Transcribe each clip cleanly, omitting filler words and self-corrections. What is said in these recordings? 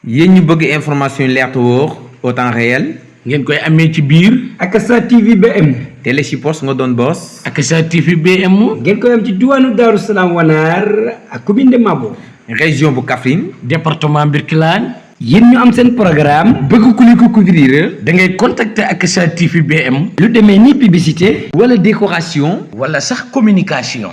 yéen ñu bëgg information leer te wóor au temps réel ngeen koy amee ci biir Akassa TV BM télé ci poste nga doon boss Akassa TV BM ngeen koy am ci diwaanu Daaru Salaam Wanaar ak commune de Mabo région bu Kaffrine département Birkelane yéen ñu am seen programme bëgg ku li ko couvrir da ngay contacter Akassa TV BM lu demee ni publicité wala décoration wala sax communication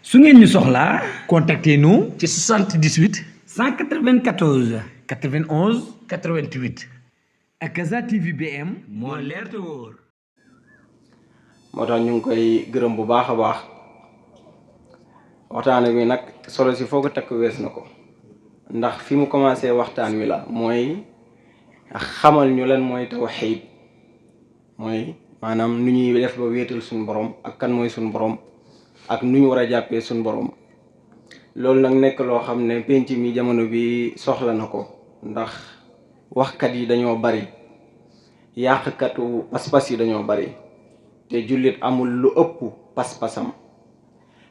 su ngeen ñu soxlaa contactez-nous ci 78 194 91 88 Akassa TV BM moo leer te wóor. moo tax ñu ngi koy gërëm bu baax a baax waxtaan wi nag solo si foo ko takk wees na ko ndax fi mu commencé waxtaan wi la mooy xamal ñu lan mooy tawxiid mooy maanaam nu ñuy def ba wéetal suñu borom ak kan mooy suñu borom ak nu ñu war a jàppee suñu borom loolu nag nekk loo xam ne penc mi jamono bi soxla na ko ndax waxkat yi dañoo bari yàqkatu pas-pas yi dañoo bari te jullit amul lu ëpp pas-pasam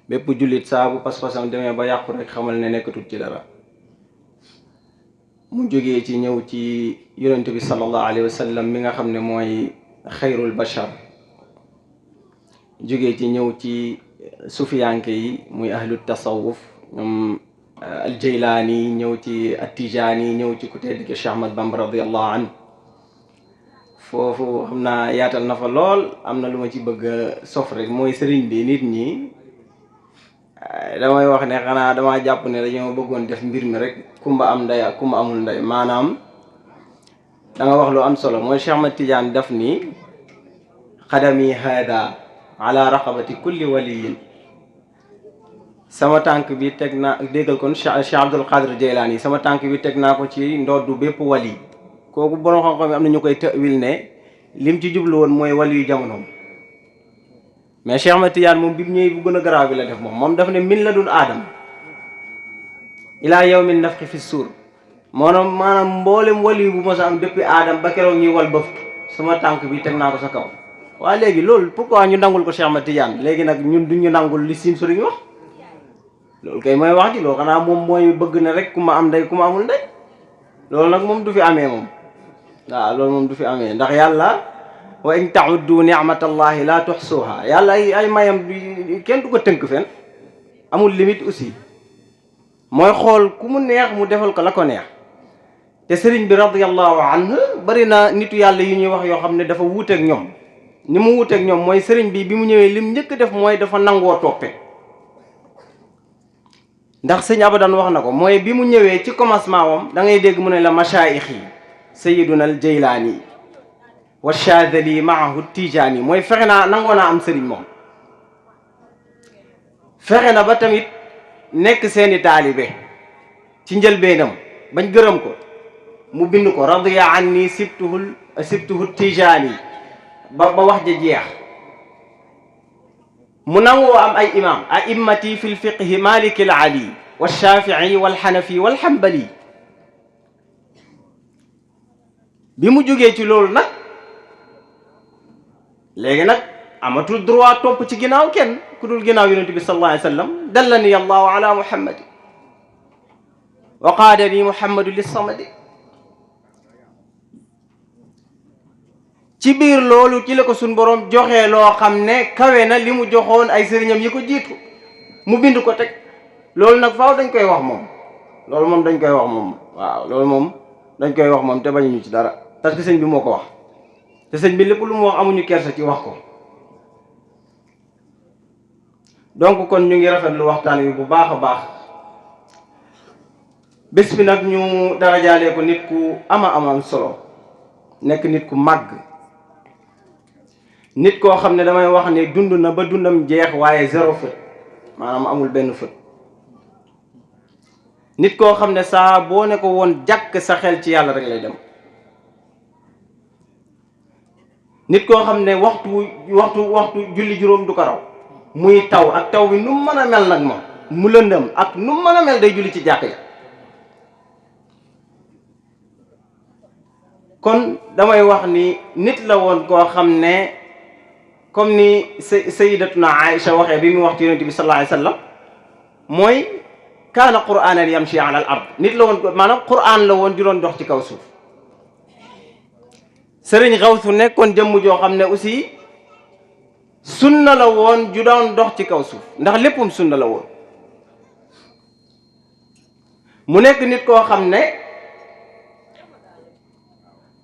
bépp jullit saa bu pas-pasam demee ba yàqu rek xamal ne nekkatul ci dara mu jógee ci ñëw ci yonent bi sallallahu alayhi wa sallam mi nga xam ne mooy xayrul bashar jógee ci ñëw ci sufiyanke yi muy ahlu tasawuf ñoom aljaylaani ñëw ci attijaani ñëw ci ku tedd ki Cheikh Ahmad Bamba radiallahu an foofu xam naa yaatal na fa lool am na lu ma ci bëgg a sof rek mooy sëriñ bi nit ñi damay wax ne xanaa dama jàpp ne dañoo bëggoon def mbir mi rek kumba am ndey ak kumba amul ndey maanaam da nga wax lu am solo mooy Cheikh Ahmad Tidiane def ni xadami hada ala raqabati kulli waliyin sama tànk bi teg naa déggal kon Cheikh Abdul Qadir Jeylaani sama tànk bi teg naa ko ci ndoddu bépp wali kooku borom xam-xam yi am na ñu koy tawil ne lim ci jublu woon mooy wali yu jamonoom mais Cheikh Ahmad Tidiane moom bi mu ñëwee bu gën a garaaw bi la def moom daf ne min la dun aadam ilaa yawmin nafxi fi suur maanaam mboolem wali bu mos a am depuis aadam ba keroog ñuy wal bëftu sama tànk bi teg naa ko sa kaw waaye léegi loolu pourquoi ñu nangul ko Cheikh Ahmad Tidiane léegi nag ñun duñu nangul li siin suriñ wax loolu kay mooy wax ji loolu xanaa moom mooy bëgg na rek ku ma am ndey ku ma amul ndey loolu nag moom du fi amee moom waaw loolu moom du fi amee ndax yàlla wa in tauddu nicmatallahi la tuxsuha yàlla ay mayam kenn du ko tënk fen amul limite aussi mooy xool ku mu neex mu defal ko la ko neex te sëriñ bi radiallahu anhu bari na nitu yàlla yu ñuy wax yoo xam ne dafa wuuteeg ñoom ni mu wuuteeg ñoom mooy sëriñ bi mu ñëwee lim njëkk def mooy dafa nangoo toppe ndax sëñ abadan wax na ko mooy bi mu ñëwee ci commencement wam da ngay dégg mu ne la machaayix yi sayiduna al jaylaani wa chadali maahu tijaani mooy fexe naa nangoo naa am sëriñ moom fexe na ba tamit nekk seeni taalibe ci njëlbeenam bañ gërëm ko mu bind ko radiya anni sibtuhu tijaani ba wax ja jeex mu nangoo am ay imam a'immati fi lfiqhi maliki al ali wa shafii walxanafi walxambali bi mu jógee ci loolu nag léegi nag amatul droit topp ci ginnaaw kenn ku dul ginnaaw yonent bi sallallahu alayhi wa sallam dallani allahu ala muhammadi wa qaadani muhammadu lissamadi ci biir loolu ci la ko suñ borom joxee loo xam ne kawe na li mu joxoon ay sëriñam yi ko jiitu mu bind ko teg loolu nag faaw dañ koy wax moom loolu moom dañ koy wax moom waaw loolu moom dañ koy wax moom te bañuñu ci dara parce que sëñ bi moo ko wax te sëñ bi lépp lu mu wax amuñu kersa ci wax ko donc kon ñu ngi rafetlu waxtaan wi bu baax a baax bés bi nag ñu dara jaalee ko nit ku amam solo nekk nit ku màgg nit koo xam ne damay wax ne dund na ba dundam jeex waaye zéro fët maanaam amul benn fët nit koo xam ne saa boo ne ko woon jàkk sa xel ci yàlla rek lay dem nit koo xam ne waxtu julli juróom du ko raw muy taw ak taw bi nu mu mën a mel nag moom mu lëndëm ak nu mu mën a mel day julli ci jàkk ja kon damay wax ni nit la woon koo xam ne comme ni sayyidatuna Aïcha waxee bi mu wax ci yonent bi sallallahu alayhi wa sallam mooy kaana qur'aanan yamshi ala al ard nit la woon maanaam qur'aan la woon di doon dox ci kaw suuf sëriñ Xawsu nekkoon jëmm joo xam ne aussi sunna la woon ju doon dox ci kaw suuf ndax léppum sunna la woon mu nekk nit koo xam ne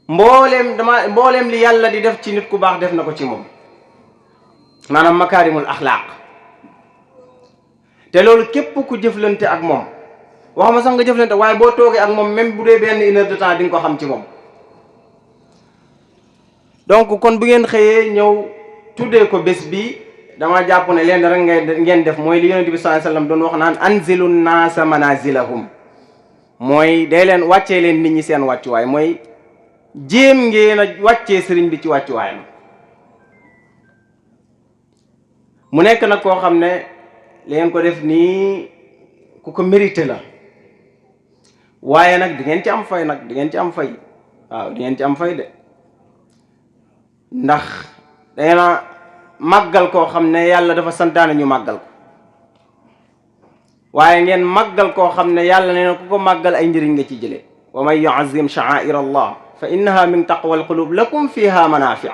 mbooleem li yàlla di def ci nit ku baax def na ko ci moom maanaam makaarimul axlaaq te loolu képp ku jëflante ak moom waxuma sax nga jëflante waaye boo toogee ak moom même bu dee benn une heure de temps di nga ko xam ci moom donc kon bu ngeen xëyee ñëw tuddee ko bés bi dama jàpp ne leen rek ngeen def mooy li yonent bi sallallahu alayhi wasallam doon wax naan anzilu naasa manazilahum mooy day leen wàccee leen nit ñi seen wàccuwaay mooy jéem ngeen a wàccee sëriñ bi ci wàccuwaayam mu nekk nag koo xam ne li ngeen ko def nii ku ko mérité la waaye nag di ngeen ci am fay nag di ngeen ci am fay waaw di ngeen ci am fay de ndax dangeen a màggal koo xam ne yàlla dafa santaane ñu màggal ko waaye ngeen màggal koo xam ne yàlla nee na ku ko màggal ay njëriñ nga ci jëlee wa man yu'azzim sha'a'ir allah fa innaha min taqwa alqulub lakum fiha manafi'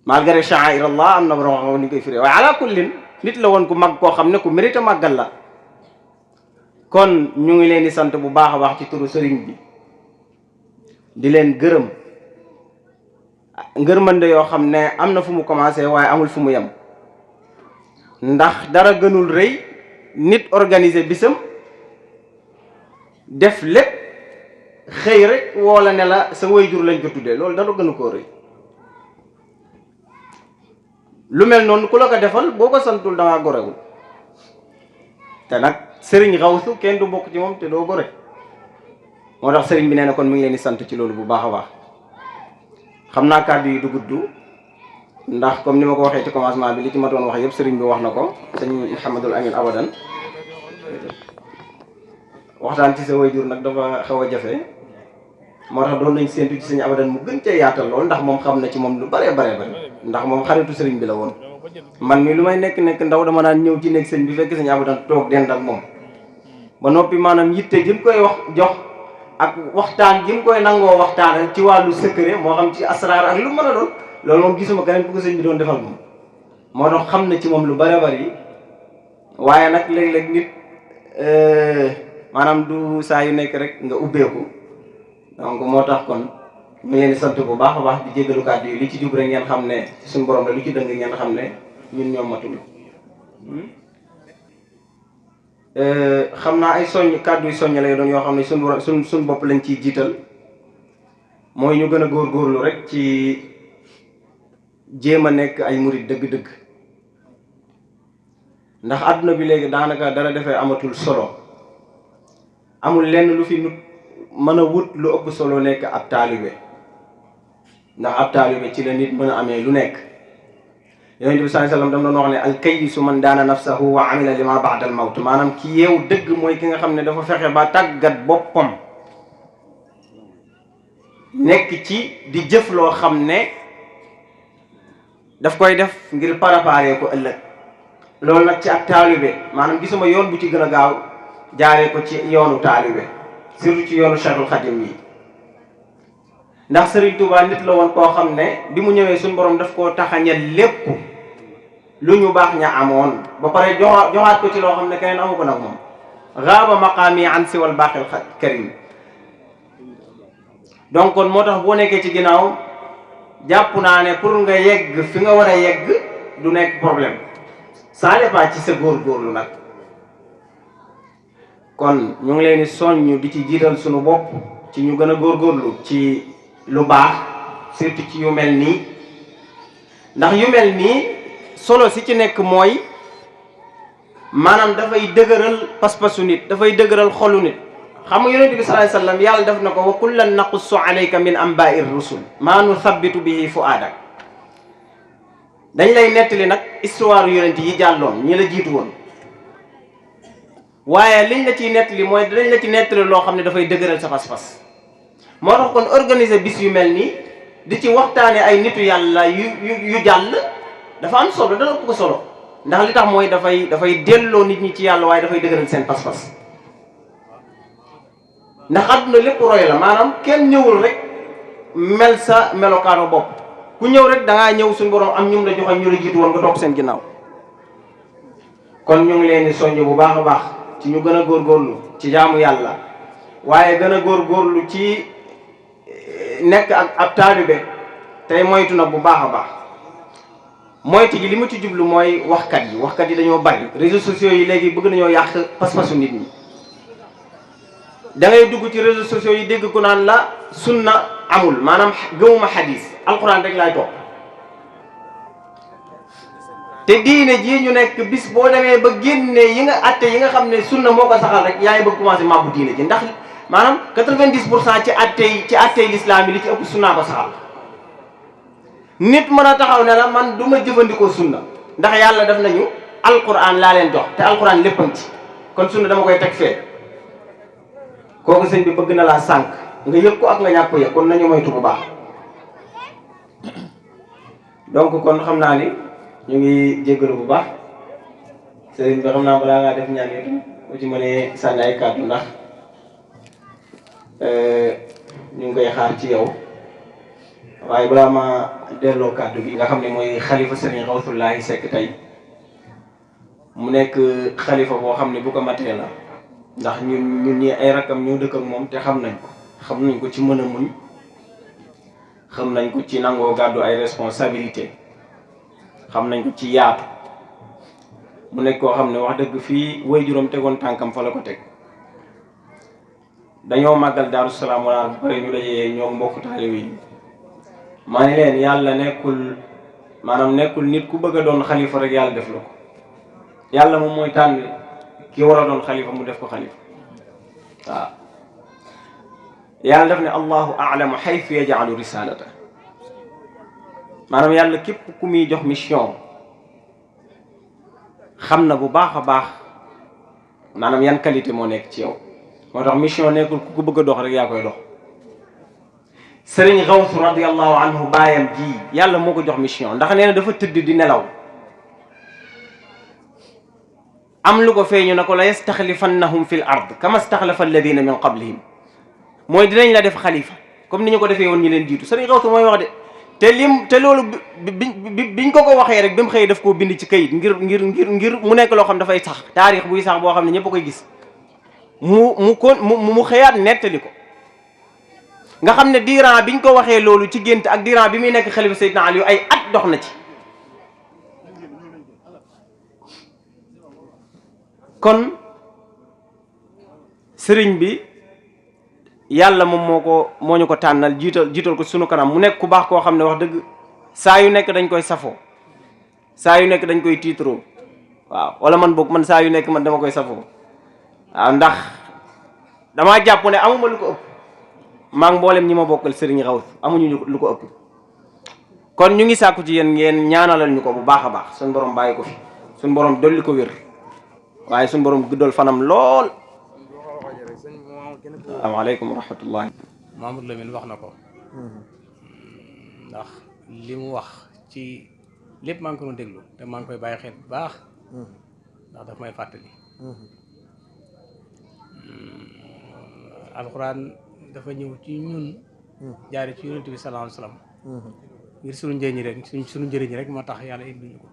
malgré sha'a'ir allah am na borom xam ni koy firee waaye ala kullin nit la woon ku mag koo xam ne ku mérite màggal la kon ñu ngi leen di sant bu baax a baax ci turu sëriñ bi di leen gërëm ngërmande yoo xam ne am na fu mu commencé waaye amul fu mu yem ndax dara gënul rëy nit organiser bisam def lépp xëy rek woola ne la sa waajur lañ ko tuddee loolu dara gënu koo rëy lu mel noonu ku la ko defal boo ko santul da ngaa gorewul te nag sëriñ Xawsu kenn du bokk ci moom te doo gore moo tax sëriñ bi nee na kon mi ngi leen di sant ci loolu bu baax a baax xam naa kàddu yi du gudd ndax comme ni ma ko waxee ci commencement bi li ci ma doon wax yëpp sëriñ bi wax na ko sëñ Mouhamadul Amin abadan waxtaan ci sa waajur nag dafa xaw a jafe moo tax doon nañ séentu ci sëñ abadan mu gën cee yaatal lool ndax moom xam na ci moom lu bare ndax moom xaritu sëriñ bi la woon man mi lu may nekk ndaw dama daan ñëw ci nekk sëñ bi fekk sëñ abadan toog dend ak moom ba noppi maanaam yitte jëm koy wax jox ak waxtaan jëm koy nangoo waxtaan ci wàllu secret moo xam ci asraar ak lu mën a doon loolu moom gisuma keneen ku ko sëñ bi doon defal moom moo tax xam na ci moom lu bare bari waaye nag léeg-léeg nit maanaam du saa yu nekk rek nga ubbeeku donc moo tax kon mu leen di sant bu baax a baax di jéggalu kàddu yi li ci jub rek ngeen xam ne suñu borom la lu ci dëng ngeen xam ne ñun ñoom matul xam naa ay soññ kàddu yu soññ lay doon yoo xam ne suñ bopp lañ ciy jiital mooy ñu gën a góorgóorlu rek ci jéem a nekk ay murit dëgg-dëgg ndax àdduna bi léegi daanaka dara defee amatul solo amul lenn lu fi nut mën a wut lu ëpp solo nekk ab taalibe ndax ab taalibe ci la nit mën a amee lu nekk yonent bi sallallahu alayhi wasallam dam doon wax ne alkayyisu man daana nafsahu wa amila lima ba'da al mawt maanaam ki yeew dëgg mooy ki nga xam ne dafa fexe ba tàggat boppam nekk ci di jëf loo xam ne daf koy def ngir préparer ko ëllëg loolu nag ci ak taalibe maanaam gisuma yoon bu ci gën a gaaw jaaree ko ci yoonu taalibe surtout ci yoonu Cheikhul Khadim yi ndax Serigne Touba nit la woon koo xam ne bi mu ñëwee suñu borom daf koo taxañal lépp lu ñu baax ña amoon ba pare joxaat ko ci loo xam ne keneen amu ko nag moom gaaba maqaami an siwal baaxil karim donc kon moo tax boo nekkee ci ginnaaw jàpp naa ne pour nga yegg fi nga war a yegg du nekk problème ça dépend ci sa góorgóorlu nag kon ñu ngi leen di soññ di ci jiital suñu bopp ci ñu gën a góorgóorlu ci lu baax surtout ci yu mel nii ndax yu mel nii solo si ci nekk mooy maanaam dafay dëgëral pas-pasu nit dafay dëgëral xolu nit xam nga yonent bi sallallahu alayhi wasallam yàlla def na ko wa kullan naqussu alayka min anba'i rusul maa nuthabbitu bihi fu'aadak dañ lay nettali nag histoire yonent yi jàlloon ñi la jiitu woon waaye liñ la ciy nettali mooy dañ la ci nettali loo xam ne dafay dëgëral sa pas-pas moo tax kon organiser bis yu mel nii di ci waxtaane ay nitu yàlla yu jàll dafa am solo dana ëpp ko solo ndax li tax mooy dafay delloo nit ñi ci yàlla waaye dafay dëgëral seen pas-pas ndax àdduna lépp roy la maanaam kenn ñëwul rek mel sa melokaanu bopp ku ñëw rek da ngaa ñëw suñu borom am ñum la joxoon ñu la jiitu woon nga topp seen ginnaaw kon ñu ngi leen di soññ bu baax a baax ci ñu gën a góorgóorlu ci jaamu yàlla waaye gën a góorgóorlu ci nekk ak ab taalibe tey moytu nag bu baax a baax moytu gi li ma ci jublu mooy waxkat yi dañoo bari réseaux sociaux yi léegi bëgg nañoo yàq pas-pasu nit ñi da ngay dugg ci réseaux sociaux yi dégg ku naan la sunna amul maanaam gëmuma xadis alquran rek laay topp te diine jii ñu nekk bis boo demee ba génne yi nga atte yi nga xam ne sunna moo ko saxal rek yaa ngi bëgg commencé mabbu diine ji ndax maanaam 90% ci attey l'islam yi li ci ëpp sunna ko saxal nit mën a taxaw ne la man du ma jëfandikoo sunna ndax yàlla def nañu alquran laa leen jox te alquran léppam ci kon sunna dama koy teg fee kooku sëñ bi bëgg na laa sànq nga yëg ko ak nga ñàkk ko yëg kon nañu moytu bu baax donc kon xam naa ni ñu ngi jéggalu bu baax sëriñ bi xam naa balaa ngaa def ñaan yi bu ci mënee sànni ay kàddu ndax ñu ngi koy xaar ci yow waaye balaa ma delloo kàddu gi nga xam ne mooy xalifa sëriñ Xawsullaahi Sekk tey mu nekk xalifa boo xam ne bu ko matee la ndax ñun ñi ay rakkam ñoo dëkk ak moom te xam nañ ko ci mën a muñ xam nañ ko ci nangoo gàddu ay responsabilité xam nañ ko ci yaatu mu nekk koo xam ne wax dëgg fii waajuram tegoon tànkam fa la ko teg dañoo màggal Daaru Salaam wala bu pare ñu dajee ñoo mbokk taalibe yi maa ni leen yàlla nekkul nit ku bëgg a doon xalifa rek yàlla def la ko yàlla moom mooy tànn ki war a doon xalifa mu def ko xalifa waaw yàlla def ne allahu a'lamu haythu yaj'alu risalata maanaam yàlla képp ku muy jox mission xam na bu baax a baax maanaam yan qualité moo nekk ci yow moo tax mission nekkul ku ko bëgg a dox rek yaa koy dox sëriñ Xawsu radiyallahu anhu baayam ji yàlla moo ko jox mission ndax nee na dafa tëdd di nelaw am lu ko feeñu na ko la yastaxlifannahum fil ard kama staxlafa alladina min qablihim mooy dinañ la def xalifa comme ni ñu ko defee woon ñi leen jiitu sëriñ Xawsu mooy wax de te loolu biñ ko waxee rek ba mu xëy daf koo bind ci kayit ngir mu nekk loo xam dafay sax taarix buy sax boo xam ne ñëpp a koy gis mu xëyaat nettali ko nga xam ne diiran biñ ko waxee loolu ci gént ak diiran bi muy nekk xalifa Seydina Aliyu ay at dox na ci kon sëriñ bi yàlla moom moo ñu ko tànnal jiital ko sunu kanam mu nekk ku baax koo xam ne wax dëgg saa yu nekk dañ koy safoo saa yu nekk dañ koy tiitroo waaw wala man saa yu nekk man dama koy safoo waaw ndax damaa jàpp ne amuma lu ko ëpp maa ngi mboolem ñi ma bokkal sëriñ Xawsu amuñu lu ko ëpp kon ñu ngi sàkku ci yéen ngeen ñaanalal ñu ko bu baax a baax suñu borom bàyyi ko fi suñu borom dolli ko wér waaye suñu borom guddal fanam lool. asalaamaaleykum wa rahmatullahi. Mamadou Lamine wax na ko ndax li mu wax ci lépp maa ngi ko doon déglu te maa ngi koy bàyyi xel bu baax ndax daf may fàttali alxuraan dafa ñëw ci ñun jaare ci yonent bi sallallahu alayhi wasallam ngir suñu njëriñ rek suñu njëriñ rek moo tax yàlla indi ñu ko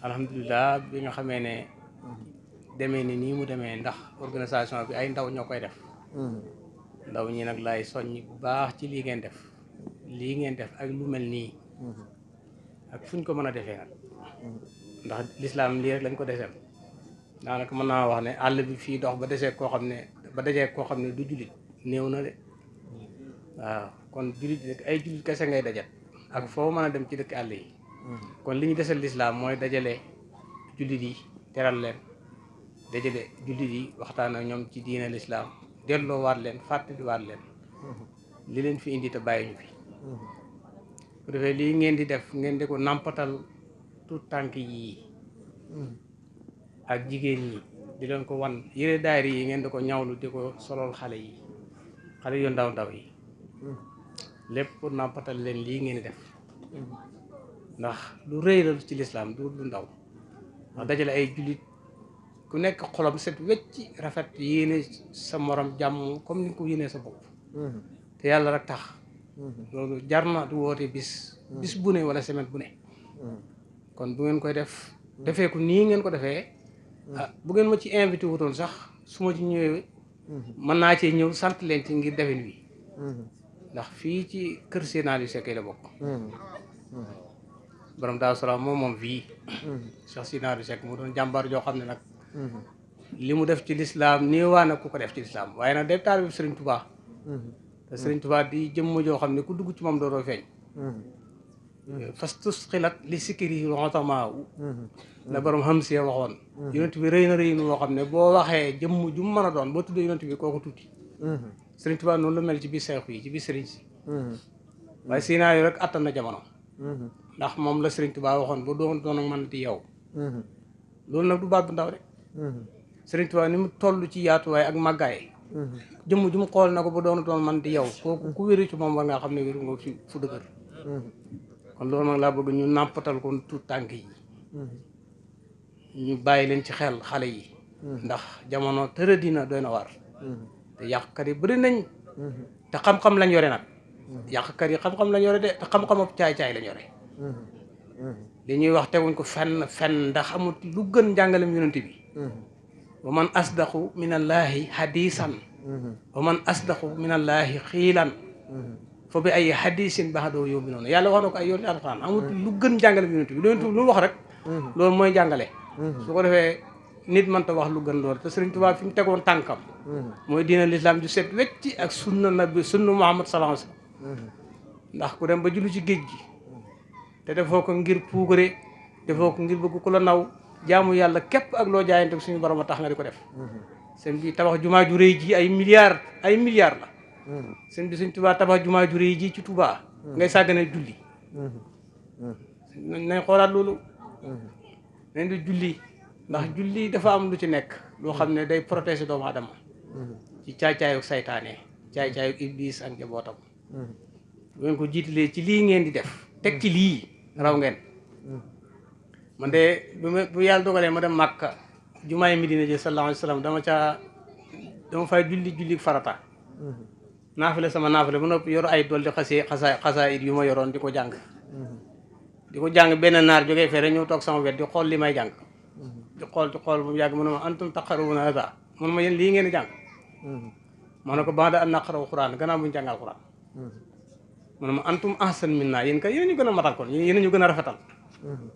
alhamdulilah bi nga xamee ne demee ni nii mu demee ndax organisation bi ay ndaw ñoo koy def ndaw ñi nag laay soññ bu baax ci lii ngeen def ak lu mel nii ak fuñ ko mën a defee nag ndax lislaam lii rek lañ ko deseel daanaka mën naa wax ne àll bi fii dox ba dajee koo xam ne du jullit néew na de waaw kon jullit rek ay jullit kese ngay dajal ak foo mën a dem ci dëkk àll yi kon li ñu deseel lislaam mooy dajale jullit yi teral leen dajale jullit yi waxtaan ak ñoom ci diine lislaam delloo waat leen fàttali waat leen li leen fi indi te bàyyi ñu fi bu defee lii ngeen di def ngeen di ko nàmpatal tout tànk yi ak jigéen ñi di leen ko wan yére daayira yi ngeen di ko ñawlu di ko solol xale yu ndaw yi lépp pour nàmpatal leen lii ngeen di def ndax lu rëy la ci lislaam du lu ndaw ndax dajale ay jullit ku nekk xolam set wecci rafet yéene sa morom jàmm comme ni nga ko yéenee sa bopp te yàlla rek tax loolu jar na du woote bis bu ne wala semaine bu ne kon bu ngeen koy defee ko nii ngeen ko defee bu ngeen ma ci invité wutoon sax su ma ci ñëwee mën naa cee ñëw sant leen ci ngir defin wi ndax fii ci kër Seydina Seck la bokk borom Daaru Salaam moom fii Cheikh Seydina Seck mu doon jàmbaar joo xam ne nag li mu def ci lislaam néewaa na ku ko def ci lislaam waaye nag day taalibe Sëriñ Tuubaa te Sëriñ Tuubaa di jëmm joo xam ne ku dugg ci moom dootoo feeñ fastus xilat li sikkiri rotamaaw la borom xam see waxoon yonent bi rëy na rëy moo xam ne boo waxee jëmm ju mu mën a doon boo tuddee yonent bi kooku tuuti Sëriñ Tuubaa noonu la mel ci biir seexu yi ci biir sëriñ si waaye Seydina yi rek attan na jamono ndax moom la Sëriñ Tuubaa waxoon ba doon ak man di yow loolu nag du baat bu ndaw de Sëriñ Tuubaa ni mu toll ci yaatuwaay ak màggaay jëmm ju mu xool na ko ba doon man di yow kooku ku wéru ci moom war ngaa xam ne wéru nga ci fu dëgër kon loolu nag laa bëgg ñu nàmpatal ko tuut tànk yi ñu bàyyi leen ci xel xale yi ndax jamono tëra dina doy na war te yàqkat yi bëri nañ te xam-xam lañ yore nag yàqkat yi xam-xam lañ yore de te xam-xamab caay-caay lañ yore li ñuy wax teguñ ko fenn ndax amul lu gën njàngalem yonent bi wa man asdaqu minallaahi hadisan wa man asdaqu minallaahi xiilan fa bi ay hadisin ba'dahu yu'minuun yàlla wax na ko ay yoon ci alxuraan amul lu gën njàngalem yonent bi lu mu wax rek loolu mooy jàngale su ko defee nit mënta wax lu gën loolu te Sëriñ Tuubaa fi mu tegoon tànkam mooy diina lislaam ju set wecci ak sunna nabi sunna Muhammad sallallahu alayhi wasallam ndax ku dem ba jullu ci géej gi te defoo ko ngir puugare defoo ko ngir bëgg ku la naw jaamu yàlla képp ak loo jaayante suñu borom a tax nga di ko def seen bi tabax jumaa ju rëy ji ay milliards la seen bi Sëriñ Tuubaa tabax jumaa ju rëy ji ci Tuubaa ngay sàggane julli nañ xoolaat loolu nañ di julli ndax julli dafa am lu ci nekk loo xam ne day protéger doomu adama ci caay-caayu saytaane caay-caayu iblis ak njabootam bu ngeen ko jiitalee ci lii ngeen di def teg ci lii raw ngeen man de bu yàlla dogalee ma dem Màkka jumaay Medina ji sallallahu alayhi wa sallam dama fay julli farata naafile sama naafile ba noppi yor ay dolli xasaayid yu ma yoroon di ko jàng benn naar jógee fere ñëw toog sama wet di xool li may jàng di xool ba mu yàgg mu ne ma antum taqra'uuna haadaa mun ma yéen lii ngeen di jàng ma ne ko ba'da an naqra'u Qur'aan gannaaw bu ñu jàngal Qur'aan mu ne ma antum ahsan minnaa yéen kay yéen ñu gën a matal kon yéen ñu gën a rafetal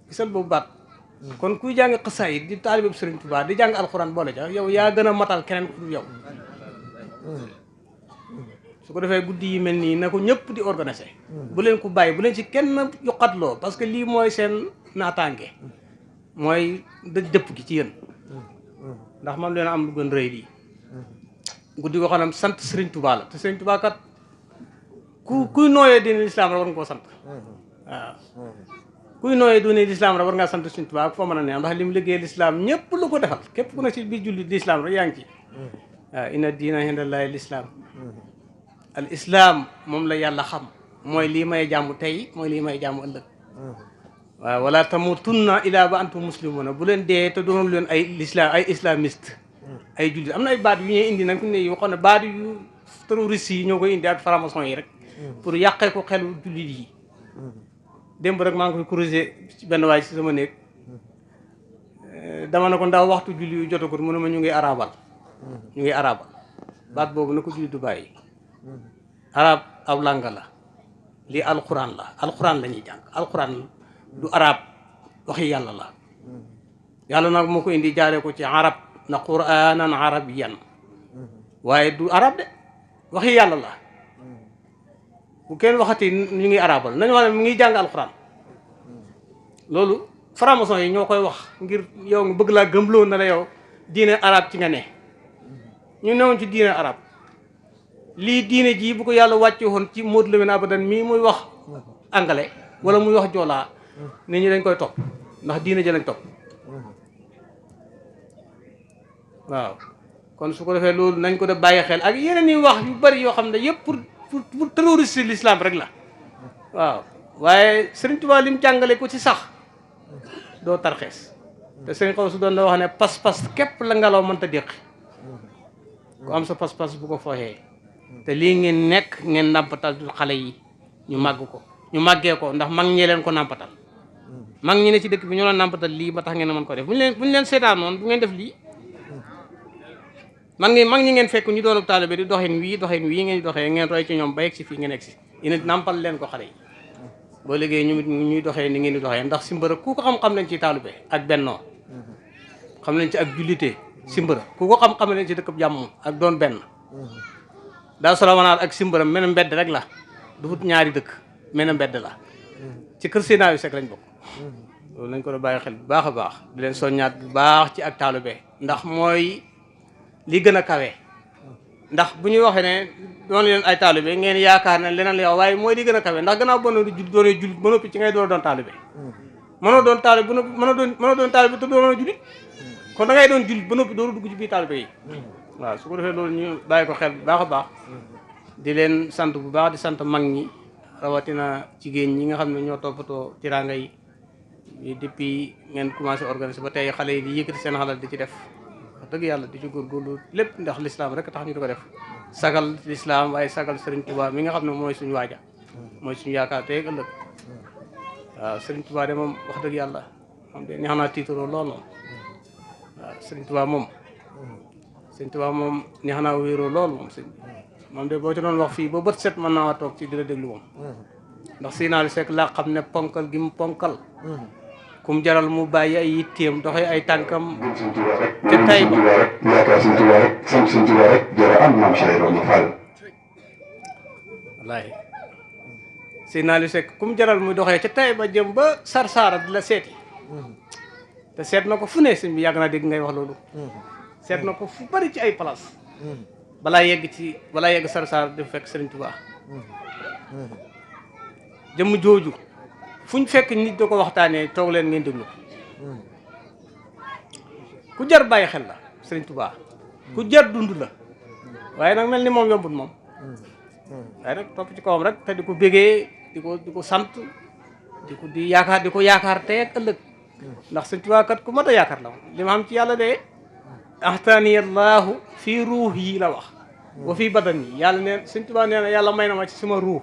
gisal boobu baat kon kuy jàng xasaayid di taalibe Sëriñ Tuubaa di jàng alxuraan boole ca yow yaa gën a matal keneen ku dul yow su ko defee guddi yi mel nii na ko ñëpp di organiser bu leen ko bàyyi bu leen ci kenn yuqatloo parce que lii mooy seen naataange mooy dëpp gi ci yéen ndax man leen am lu gën rëy lii guddi goo xam ne sant Sëriñ Tuubaa la te Sëriñ Tuubaa kat kuy nooyee diine lislaam rek war nga koo sant waaw kuy nooyee diine lislaam rek war ngaa sant Sëriñ Tuubaa ak foo mën a ne ndax li mu liggéey lislaam ñëpp lu ko defal képp ku ne ci biir julli lislaam rek yaa ngi ci waaw inna diina indallaahi lislaam al islam moom la yàlla xam mooy lii may jàmm tey mooy lii may jàmm ëllëg waaw wala tamutunna ilaa ba antum muslimuna bu leen dee te doonul leen ay islamiste ay jullit am na ay baat yu ñuy indi nag fi ne yoo xam ne baat yu terroriste yi ñoo koy indi ak franc-maçon yi rek pour yàqee ko xelu jullit yi démb rek maa ngi koy corriger ci benn waay ci sama néeg dama ne ko ndaw waxtu julli yu jotagul mu ne ma ñu ngi arabal baat boobu na ko jullit du bàyyi arab aw langa la lii alquran la ñuy jàng alquran du arab waxi yàlla la yàlla nag moo ko indi jaaree ko ci arab na quranan arabiyan waaye du arab de waxi yàlla la bu kenn waxati ñu ngi arabal nañu wax ne mu ngi jàng alquran loolu franc-maçon yi ñoo koy wax ngir yow nga bëgg laa gëmloo na la yow diine arab ci nga ne ñu newoon ci diine arab lii diine jii bu ko yàlla wàcce woon ci Modou Lamine Abadan mii muy wax anglais wala muy wax joolaa nit ñi dañ koy topp ndax diine ji lañ topp waaw kon su ko defee loolu nañ ko def bàyyi xel ak yeneen yi wax yu bari yoo xam ne yëpp pour terroriser l'islam rek la waaw waaye Sëriñ Tuubaa lim jàngale ko ci sax doo tarxees te sëriñ xaw su doon da wax ne pas-pas képp la ngelaw mënta déqi ku am sa pas-pas bu ko fooxee te lii ngeen nekk ngeen nàmpatal xale yi ñu màggee ko ndax mag ñee leen ko nàmpatal mag ñi ne ci dëkk bi ñoo la nàmpatal lii ba tax ngeen mën ko def bu ñu leen seetaan noonu bu ngeen def lii mag ñi ngeen fekk ñu doon taalibe di doxin wii ngeen di doxee ngeen roy ci ñoom ba yegg si fii ngeen egg si yéen nàmpal leen ko xale yi boo liggéey ñu ñuy doxee ni ngeen di doxee ndax simbara ku ko xam-xam leen ci taalibe ak bennoo xam leen ci ak jullite simbara ku ko xam-xam leen ci dëkk jàmm ak doon benn daa solomanaar ak simbara mel mbedd rek la du wut ñaari dëkk mel mbedd la ci kër Seydina Sek lañ bokk loolu nañ ko doon bàyyi xel bu baax a baax di leen soññaat bu baax ci ak taalibe ndax mooy li gën a kawe ndax bu ñuy waxee ne doon leen ay taalibe ngeen yaakaar ne leneen la yow waaye mooy li gën a kawe ndax gannaaw boo doonee jullit ba noppi ci ngay doon taalibe mënoo doon taalibe ba noppi mënoo doon taalibe te doonoo jullit kon da ngay doon jullit ba noppi doo dugg ci biir taalibe yi waaw su ko defee loolu ñu bàyyi ko xel bu baax a baax di leen sant bu baax di sant mag ñi rawatina jigéen ñi nga xam ne ñoo toppatoo tiraanga yi depuis ngeen commencé organiser ba tey xale yi di yëkkati seen xalal di ci def wax dëgg yàlla di ci góorgóorlu lépp ndax lislaam rek tax ñu di ko def sagal lislaam waaye sagal Serigne Touba mi nga xam ne mooy suñu waaja mooy suñu yaakaar tey ëllëg waaw Serigne Touba de moom wax dëgg yàlla moom de neex naa tiitaroo lool moom waaw Serigne Touba moom neex naa wéeroo lool moom de boo ci doon wax fii ba bët set mën naa waa toog ci di la déglu moom ndax Seydina Seck laa xam ne ponkal gi mu ponkal kum jaral mu bàyyi ay yitteem doxee ay tànkam te tay ba yaakaar Sëñ Tuubaa rek sant Sëñ Tuubaa rek jërë am maam Cheikh Ibrahima Fall wallaahi Seydina Seck kum jaral muy doxee ca tay ba jëm ba Sarsara di la seeti te seet na ko fu ne sëñ bi yàgg naa dégg ngay wax loolu seet na ko fu bari ci ay place balaa yegg Sarsara di fekk Sëriñ Tuubaa jëmm jooju fuñ fekk nit da ko waxtaanee toog leen ngeen déglu ku jar bàyyi xel la Sëriñ Tuubaa ku jar dund la waaye nag mel ni moom yombut moom waaye nag topp ci kawam rek te di ko bégee di ko sant di yaakaar tey ak ëllëg ndax Sëriñ Tuubaa kat ku mat a yaakaar la li ma xam ci yàlla de ahtaani allahu fii ruux yi la wax wa fii badan yi yàlla neen Sëriñ Tuubaa nee na yàlla may na ma ci sama ruux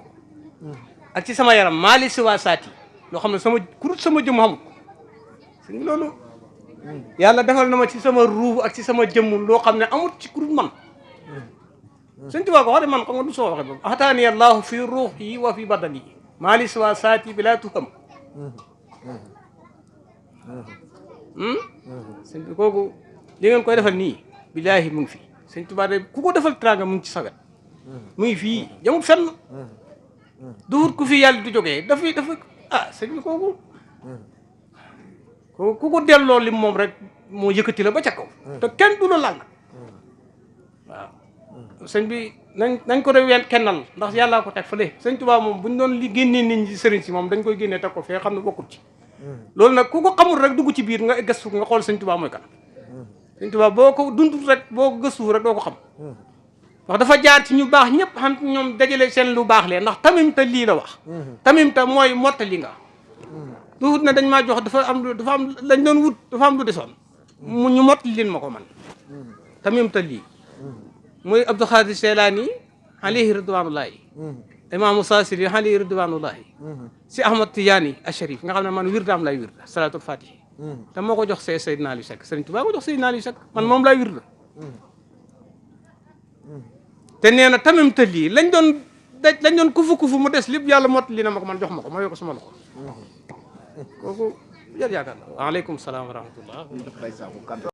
ak ci sama yaram maali si waa saati loo xam ne sama jëmm xamul sëñ loolu yàlla defal na ma ci sama ruux ak ci sama jëmm loo xam ne amut ci kurut man Sëñ Tuubaa ko wax de man xam nga du soo waxee boobu ahtaani allahu fii ruux yi wa fii badan yi maali si waa saati bi laa tuham sëñ bi kooku li ngeen koy defal nii billaahi mu ngi fi Sëñ Tuubaa de ku ko defal teraanga mu ngi ci sagat mu ngi fii jamut fenn duut ku fi yàlla du jógee dafa sëñ bi kooku ku ko delloo lim moom rek moo yëkkati la ba ca kaw te kenn du la làng waaw sëñ bi nañ ko de kennal ndax yàllaa ko teg fële Sëñ Tuubaa moom bu ñu doon li génnee nit ñi ci sëriñ si moom dañ koy génnee teg ko fee xam ne bokkut ci loolu nag ku ko xamul rek dugg ci biir nga gëstu nga xool Sëñ Tuubaa mooy kan Sëñ Tuubaa boo ko dundul rek boo ko gëstu rek doo ko xam ndax dafa jaar ci ñu baax ñëpp xam ñoom dajale seen lu baax lee ndax tamim ta lii la wax tamim ta mooy mottali nga du wut ne dañ maa jox dafa am lañ doon wut dafa am lu desoon mu ñu mottali leen ma ko man tamim ta lii muy Abdou Khadir Seylaani alayhi ridwanullahi imaamu Saasili alayhi ridwanullahi si Ahmad Tijaani Asharif nga xam ne man wirdaam lay wirda salaatul fatihi te moo ko jox Seydina Aliou Seck Sëriñ Tuubaa ko jox Seydina Aliou Seck man moom lay wirda te nee na tamim tël yi lañ doon kufu mu des lépp yàlla mot li na ma ko man jox ma ko ma yokk sama loxo kooku jar yaakaar la waaleykum salaam wa rahmatullah